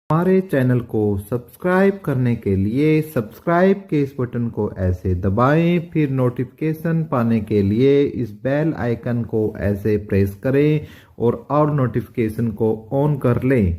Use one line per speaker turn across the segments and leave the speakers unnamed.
हमारे चैनल को सब्सक्राइब करने के लिए सब्सक्राइब के इस बटन को ऐसे दबाएं, फिर नोटिफिकेशन पाने के लिए इस बेल आइकन को ऐसे प्रेस करें और नोटिफिकेशन को ऑन कर लें।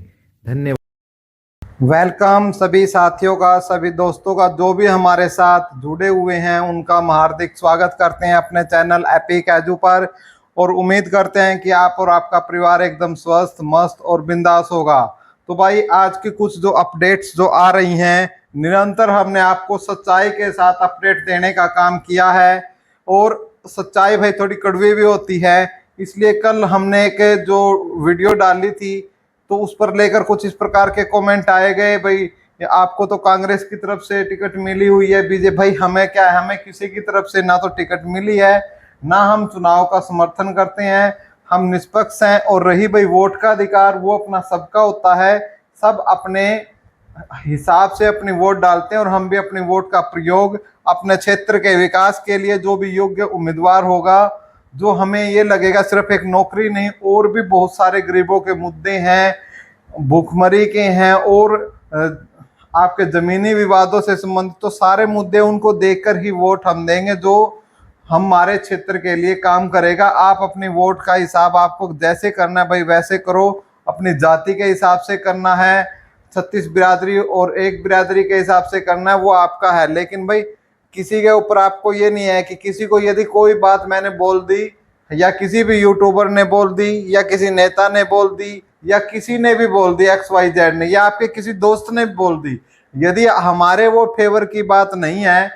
धन्यवाद।
वेलकम सभी साथियों का, सभी दोस्तों का, जो भी हमारे साथ जुड़े हुए हैं उनका हम हार्दिक स्वागत करते हैं अपने चैनल एपिक एजू पर। और उम्मीद करते हैं कि आप और आपका परिवार एकदम स्वस्थ, मस्त और बिंदास होगा। तो भाई आज की कुछ जो अपडेट्स जो आ रही हैं, निरंतर हमने आपको सच्चाई के साथ अपडेट देने का काम किया है। और सच्चाई भाई थोड़ी कड़वी भी होती है, इसलिए कल हमने एक जो वीडियो डाली थी तो उस पर लेकर कुछ इस प्रकार के कमेंट आए गए, भाई आपको तो कांग्रेस की तरफ से टिकट मिली हुई है, बीजेपी। भाई हमें क्या है, हमें किसी की तरफ से ना तो टिकट मिली है, ना हम चुनाव का समर्थन करते हैं। हम निष्पक्ष हैं। और रही भाई वोट का अधिकार, वो अपना सबका होता है। सब अपने हिसाब से अपनी वोट डालते हैं और हम भी अपनी वोट का प्रयोग अपने क्षेत्र के विकास के लिए जो भी योग्य उम्मीदवार होगा, जो हमें ये लगेगा सिर्फ एक नौकरी नहीं, और भी बहुत सारे गरीबों के मुद्दे हैं, भूखमरी के हैं, और आपके जमीनी विवादों से संबंधित तो सारे मुद्दे, उनको देखकर ही वोट हम देंगे जो हमारे क्षेत्र के लिए काम करेगा। आप अपनी वोट का हिसाब आपको जैसे करना है भाई वैसे करो। अपनी जाति के हिसाब से करना है, 36 बिरादरी और एक बिरादरी के हिसाब से करना है, वो आपका है। लेकिन भाई किसी के ऊपर आपको ये नहीं है कि किसी को यदि कोई बात मैंने बोल दी, या किसी भी यूट्यूबर ने बोल दी, या किसी नेता ने बोल दी, या किसी ने भी बोल दी XYZ ने, या आपके किसी दोस्त ने बोल दी, यदि हमारे वो फेवर की बात नहीं है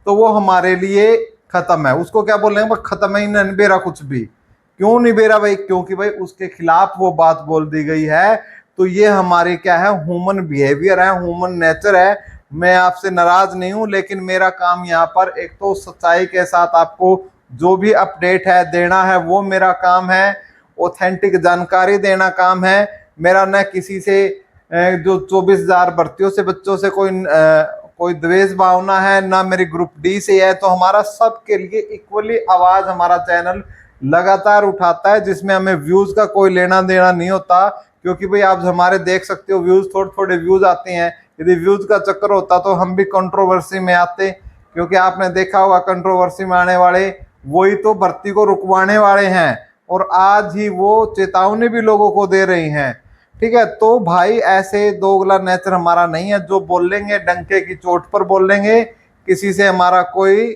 तो वो हमारे लिए खत्म है। उसको क्या बोल रहे हैं, खत्म है, नहीं बेरा कुछ भी। क्यों नहीं बेरा भाई? क्योंकि भाई उसके खिलाफ वो बात बोल दी गई है। तो ये हमारी क्या है, ह्यूमन बिहेवियर है, ह्यूमन नेचर है। मैं आपसे नाराज नहीं हूं, लेकिन मेरा काम यहाँ पर एक तो सच्चाई के साथ आपको जो भी अपडेट है देना है, वो मेरा काम है। ऑथेंटिक जानकारी देना काम है मेरा। न किसी से जो 24,000 भर्तियों से बच्चों से कोई द्वेष भावना है, ना मेरी ग्रुप डी से है। तो हमारा सबके लिए इक्वली आवाज हमारा चैनल लगातार उठाता है, जिसमें हमें व्यूज का कोई लेना देना नहीं होता। क्योंकि भाई आप हमारे देख सकते हो व्यूज, थोड़े थोड़े व्यूज आते हैं। यदि व्यूज का चक्कर होता तो हम भी कंट्रोवर्सी में आते। क्योंकि आपने देखा होगा कंट्रोवर्सी में आने वाले वही तो भर्ती को रुकवाने वाले हैं, और आज ही वो चेतावनी भी लोगों को दे रही हैं। ठीक है, तो भाई ऐसे दोगला नेचर हमारा नहीं है। जो बोलेंगे डंके की चोट पर बोलेंगे, किसी से हमारा कोई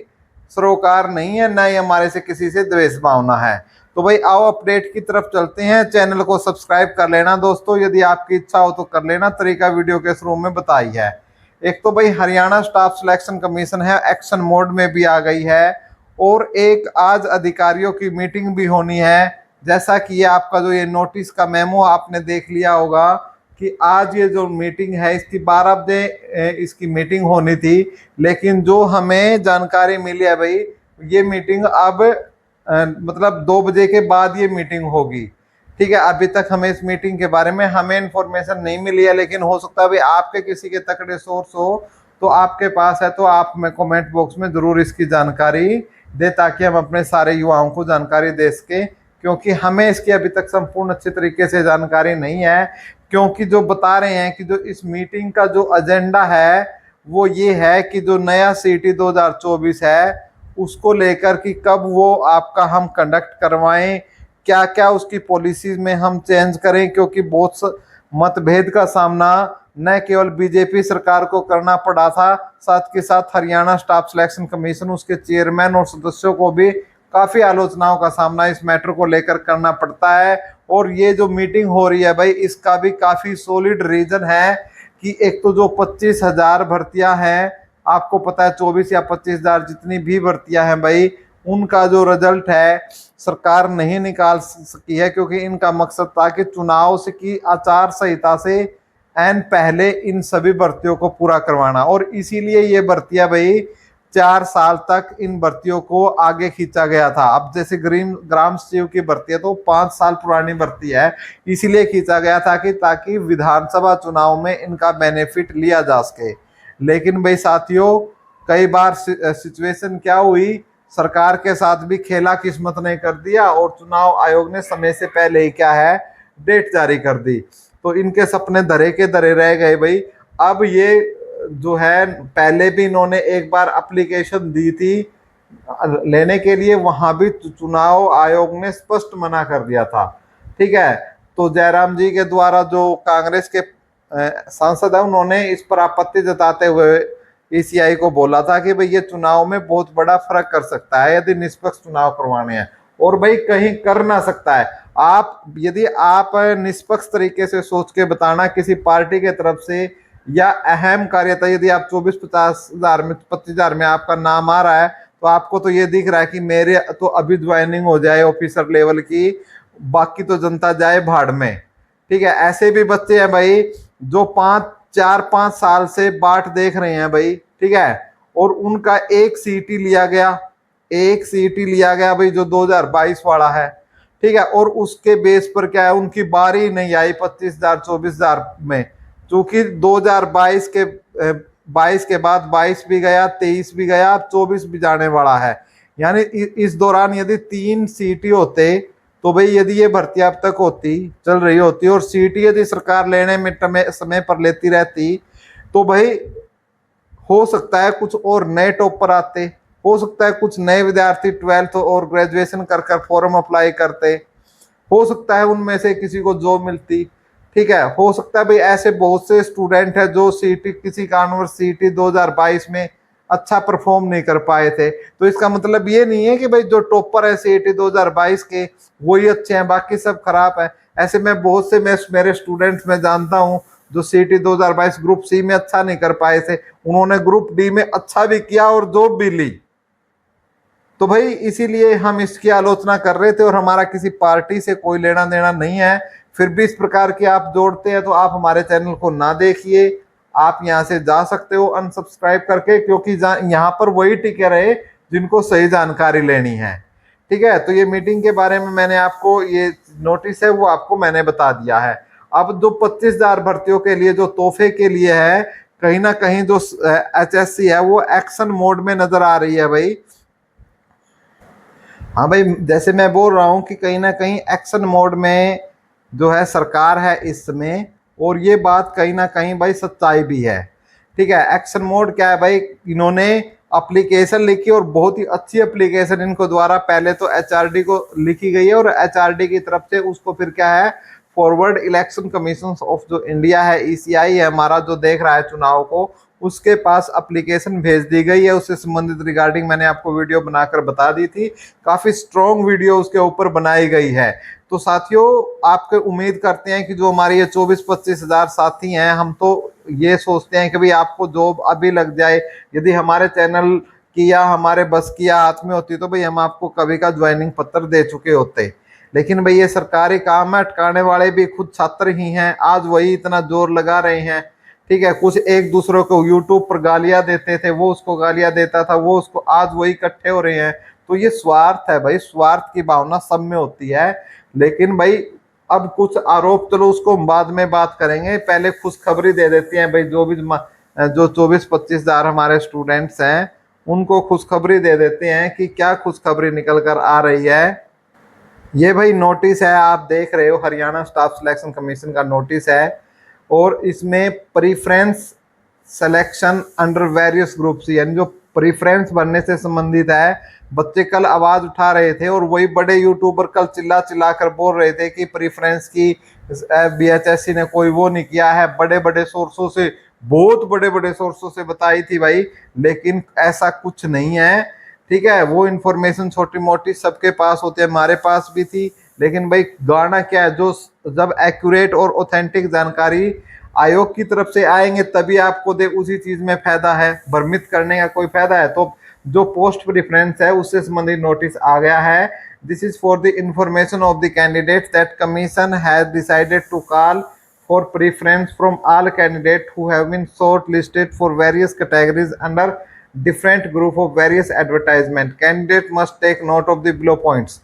सरोकार नहीं है, ना ही हमारे से किसी से द्वेष भावना है। तो भाई आओ अपडेट की तरफ चलते हैं। चैनल को सब्सक्राइब कर लेना दोस्तों, यदि आपकी इच्छा हो तो कर लेना। तरीका वीडियो के शुरू में बताई है। एक तो भाई हरियाणा स्टाफ सिलेक्शन कमीशन है, एक्शन मोड में भी आ गई है। और एक आज अधिकारियों की मीटिंग भी होनी है। जैसा कि ये आपका जो ये नोटिस का मेमो आपने देख लिया होगा कि आज ये जो मीटिंग है इसकी 12 बजे इसकी मीटिंग होनी थी। लेकिन जो हमें जानकारी मिली है भाई, ये मीटिंग अब मतलब 2 बजे के बाद ये मीटिंग होगी। ठीक है, अभी तक हमें इस मीटिंग के बारे में हमें इन्फॉर्मेशन नहीं मिली है। लेकिन हो सकता है भाई आपके किसी के तकड़े सोर्स हो, तो आपके पास है तो आप में कमेंट बॉक्स में जरूर इसकी जानकारी दे, ताकि हम अपने सारे युवाओं को जानकारी दे सके। क्योंकि हमें इसकी अभी तक संपूर्ण अच्छे तरीके से जानकारी नहीं है। क्योंकि जो बता रहे हैं कि जो इस मीटिंग का जो एजेंडा है वो ये है कि जो नया CT 2024 है उसको लेकर कि कब वो आपका हम कंडक्ट करवाएं, क्या क्या उसकी पॉलिसीज में हम चेंज करें। क्योंकि बहुत मतभेद का सामना न केवल बीजेपी सरकार को करना पड़ा था, साथ के साथ हरियाणा स्टाफ सिलेक्शन कमीशन, उसके चेयरमैन और सदस्यों को भी काफी आलोचनाओं का सामना इस मैटर को लेकर करना पड़ता है। और ये जो मीटिंग हो रही है भाई, इसका भी काफी सॉलिड रीजन है कि एक तो जो 25,000 भर्तियां हैं, आपको पता है 24 या 25,000 जितनी भी भर्तियां हैं भाई, उनका जो रिजल्ट है सरकार नहीं निकाल सकी है। क्योंकि इनका मकसद था कि चुनाव से की आचार संहिता से एन पहले इन सभी भर्तियों को पूरा करवाना। और इसीलिए ये भर्तियां भाई 4 साल तक इन भर्तियों को आगे खींचा गया था। अब जैसे ग्राम सचिव की भर्ती है तो 5 साल पुरानी भर्ती है, इसीलिए खींचा गया था कि ताकि विधानसभा चुनाव में इनका बेनिफिट लिया जा सके। लेकिन भाई साथियों, कई बार सिचुएशन क्या हुई, सरकार के साथ भी खेला किस्मत ने कर दिया और चुनाव आयोग ने समय से पहले ही क्या है, डेट जारी कर दी। तो इनके सपने धरे के धरे रह गए भाई। अब ये जो है, पहले भी इन्होंने एक बार एप्लीकेशन दी थी लेने के लिए, वहां भी चुनाव आयोग ने स्पष्ट मना कर दिया था। ठीक है, तो जयराम जी के द्वारा जो कांग्रेस के सांसद है, उन्होंने इस पर आपत्ति जताते हुए ईसीआई को बोला था कि भाई ये चुनाव में बहुत बड़ा फर्क कर सकता है यदि निष्पक्ष चुनाव करवाने हैं, और भाई कहीं कर ना सकता है। आप यदि आप निष्पक्ष तरीके से सोच के बताना किसी पार्टी के तरफ से, या अहम कार्यता यदि आप 24-50 हजार में 25 हजार में आपका नाम आ रहा है, तो आपको तो ये दिख रहा है कि मेरे तो अभी ज्वाइनिंग हो जाए ऑफिसर लेवल की, बाकी तो जनता जाए भाड़ में। ठीक है, ऐसे भी बच्चे हैं भाई जो 4-5 साल से बाट देख रहे हैं भाई। ठीक है, और उनका एक सीट ही लिया गया, एक सीट ही लिया गया भाई जो 2022 वाला है। ठीक है, और उसके बेस पर क्या है, उनकी बारी नहीं आई 25,000 24,000 में, क्योंकि 2022 के 22 के बाद 22 भी गया, 23 भी गया, अब 24 भी जाने वाला है। यानी इस दौरान यदि 3 सीट ही होते, तो भाई यदि ये भर्ती अब तक होती, चल रही होती, और सीट यदि सरकार लेने में समय पर लेती रहती, तो भाई हो सकता है कुछ और नए टॉपर आते, हो सकता है कुछ नए विद्यार्थी 12th और ग्रेजुएशन कर कर फॉर्म अप्लाई करते, हो सकता है उनमें से किसी को जॉब मिलती। ठीक है, हो सकता है भाई ऐसे बहुत से स्टूडेंट है जो सीटी किसी कारणवश सीटी 2022 में अच्छा परफॉर्म नहीं कर पाए थे। तो इसका मतलब ये नहीं है कि भाई जो टॉपर है सीटी 2022 के वही अच्छे हैं, बाकी सब खराब है। ऐसे में बहुत से मेरे स्टूडेंट्स में जानता हूँ जो सीटी 2022 ग्रुप सी में अच्छा नहीं कर पाए थे, उन्होंने ग्रुप डी में अच्छा भी किया और जॉब भी ली। तो भाई इसीलिए हम इसकी आलोचना कर रहे थे, और हमारा किसी पार्टी से कोई लेना देना नहीं है। फिर भी इस प्रकार की आप जोड़ते हैं तो आप हमारे चैनल को ना देखिए, आप यहाँ से जा सकते हो अनसब्सक्राइब करके, क्योंकि यहाँ पर वही टिके रहे जिनको सही जानकारी लेनी है। ठीक है, तो ये मीटिंग के बारे में मैंने आपको, ये नोटिस है वो आपको मैंने बता दिया है। अब जो 25,000 भर्तियों के लिए जो तोहफे के लिए है, कहीं ना कहीं जो HSC है वो एक्शन मोड में नजर आ रही है भाई। हाँ भाई, जैसे मैं बोल रहा हूँ कि कहीं ना कहीं एक्शन मोड में जो है सरकार है इस समय, और ये बात कहीं ना कहीं भाई सच्चाई भी है। ठीक है, एक्शन मोड क्या है भाई, इन्होंने एप्लीकेशन लिखी, और बहुत ही अच्छी एप्लीकेशन इनको द्वारा पहले तो HRD को लिखी गई है, और HRD की तरफ से उसको फिर क्या है, फॉरवर्ड इलेक्शन कमीशन ऑफ जो इंडिया है, ECI है हमारा, जो देख रहा है चुनाव को, उसके पास एप्लीकेशन भेज दी गई है। उससे संबंधित रिगार्डिंग मैंने आपको वीडियो बनाकर बता दी थी, काफ़ी स्ट्रॉन्ग वीडियो उसके ऊपर बनाई गई है। तो साथियों, आपके उम्मीद करते हैं कि जो हमारे ये 24-25 हजार साथी हैं, हम तो ये सोचते हैं कि भाई आपको जॉब अभी लग जाए। यदि हमारे चैनल की या हमारे बस की या हाथ में होती तो भाई हम आपको कभी का ज्वाइनिंग पत्र दे चुके होते। लेकिन भाई ये सरकारी काम है, अटकाने वाले भी खुद छात्र ही हैं, आज वही इतना जोर लगा रहे हैं। ठीक है, कुछ एक दूसरे को यूट्यूब पर गालियां देते थे, वो उसको गालियां देता था, वो उसको, आज वही इकट्ठे हो रहे हैं। तो ये स्वार्थ है भाई, स्वार्थ की भावना सब में होती है। लेकिन भाई अब कुछ आरोप, चलो उसको हम बाद में बात करेंगे, पहले खुशखबरी दे देती हैं भाई। जो 24-25 हजार हमारे स्टूडेंट्स हैं उनको खुशखबरी दे देते हैं कि क्या खुशखबरी निकल कर आ रही है। ये भाई नोटिस है, आप देख रहे हो, हरियाणा स्टाफ सिलेक्शन कमीशन का नोटिस है, और इसमें preference selection under various groups, यानी जो प्रीफ्रेंस बनने से संबंधित है। बच्चे कल आवाज उठा रहे थे, और वही बड़े यूट्यूबर कल चिल्ला चिल्ला कर बोल रहे थे कि प्रीफ्रेंस की BHSC ने कोई वो नहीं किया है, बड़े बड़े सोर्सों से, बहुत बड़े बड़े सोर्सों से बताई थी भाई, लेकिन ऐसा कुछ नहीं है। ठीक है, वो इन्फॉर्मेशन छोटी मोटी सबके पास होती है, हमारे पास भी थी, लेकिन भाई गाना क्या है, जो जब एक्यूरेट और ऑथेंटिक जानकारी आयोग की तरफ से आएंगे तभी आपको दे, उसी चीज में फायदा है, भ्रमित करने का कोई फायदा है। तो जो पोस्ट प्रेफरेंस है उससे संबंधित नोटिस आ गया है। This is for the information of the candidate that commission has decided to call for preference from all candidate who have been short listed for various categories under different group of various advertisement. Candidate must take note of the below points.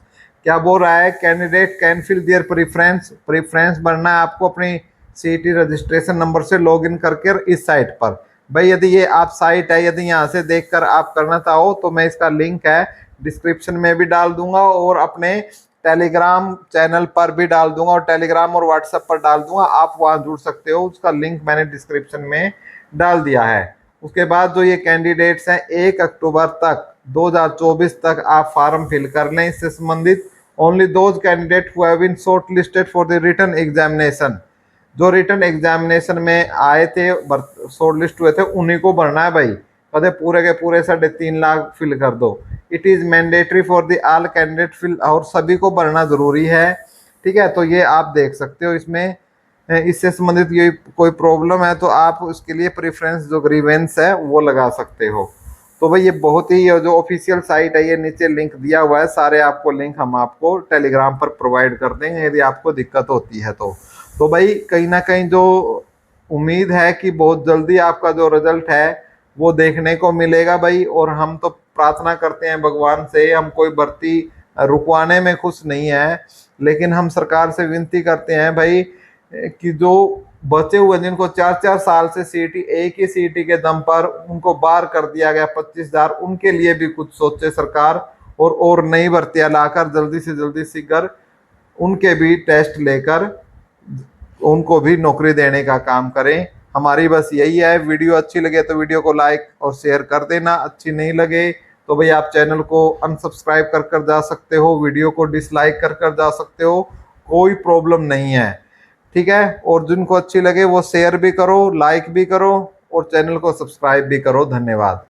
क्या बोल रहा है, candidate can fill their preference भरना है आपको अपनी CET registration number से login करके इस साइट पर। भाई यदि ये आप साइट है, यदि यहाँ से देखकर आप करना चाहो तो मैं इसका लिंक है डिस्क्रिप्शन में भी डाल दूंगा, और अपने टेलीग्राम चैनल पर भी डाल दूंगा और टेलीग्राम और व्हाट्सएप पर डाल दूंगा, आप वहां जुड़ सकते हो। उसका लिंक मैंने डिस्क्रिप्शन में डाल दिया है। उसके बाद जो ये कैंडिडेट्स हैं 1 अक्टूबर तक 2024 तक आप फॉर्म फिल कर लें इससे संबंधित। Only those candidate who have been short listed for the written examination, जो रिटन एग्जामिनेशन में आए थे, शॉर्ट लिस्ट हुए थे, उन्हीं को भरना है भाई। कहते पूरे के पूरे 3.5 लाख फिल कर दो। It is mandatory for the all candidate fill, और सभी को भरना ज़रूरी है। ठीक है, तो ये आप देख सकते हो इसमें। इससे संबंधित ये कोई प्रॉब्लम है तो आप उसके लिए प्रेफरेंस जो ग्रीवेंस है वो लगा सकते हो। तो भाई ये बहुत ही जो ऑफिशियल साइट है, ये नीचे लिंक दिया हुआ है, सारे आपको लिंक हम आपको टेलीग्राम पर प्रोवाइड कर देंगे यदि आपको दिक्कत होती है तो भाई कहीं ना कहीं जो उम्मीद है कि बहुत जल्दी आपका जो रिजल्ट है वो देखने को मिलेगा भाई। और हम तो प्रार्थना करते हैं भगवान से, हम कोई भर्ती रुकवाने में खुश नहीं है, लेकिन हम सरकार से विनती करते हैं भाई कि जो बचे हुए जिनको 4-4 साल से सीईटी, एक ही सीईटी के दम पर उनको बाहर कर दिया गया 25,000, उनके लिए भी कुछ सोचे सरकार, और नई भर्तियां लाकर जल्दी से जल्दी शीघ्र उनके भी टेस्ट लेकर उनको भी नौकरी देने का काम करें। हमारी बस यही है। वीडियो अच्छी लगे तो वीडियो को लाइक और शेयर कर देना, अच्छी नहीं लगे तो भाई आप चैनल को अनसब्सक्राइब कर जा सकते हो, वीडियो को डिसलाइक कर जा सकते हो, कोई प्रॉब्लम नहीं है। ठीक है, और जिनको अच्छी लगे वो शेयर भी करो, लाइक भी करो और चैनल को सब्सक्राइब भी करो। धन्यवाद।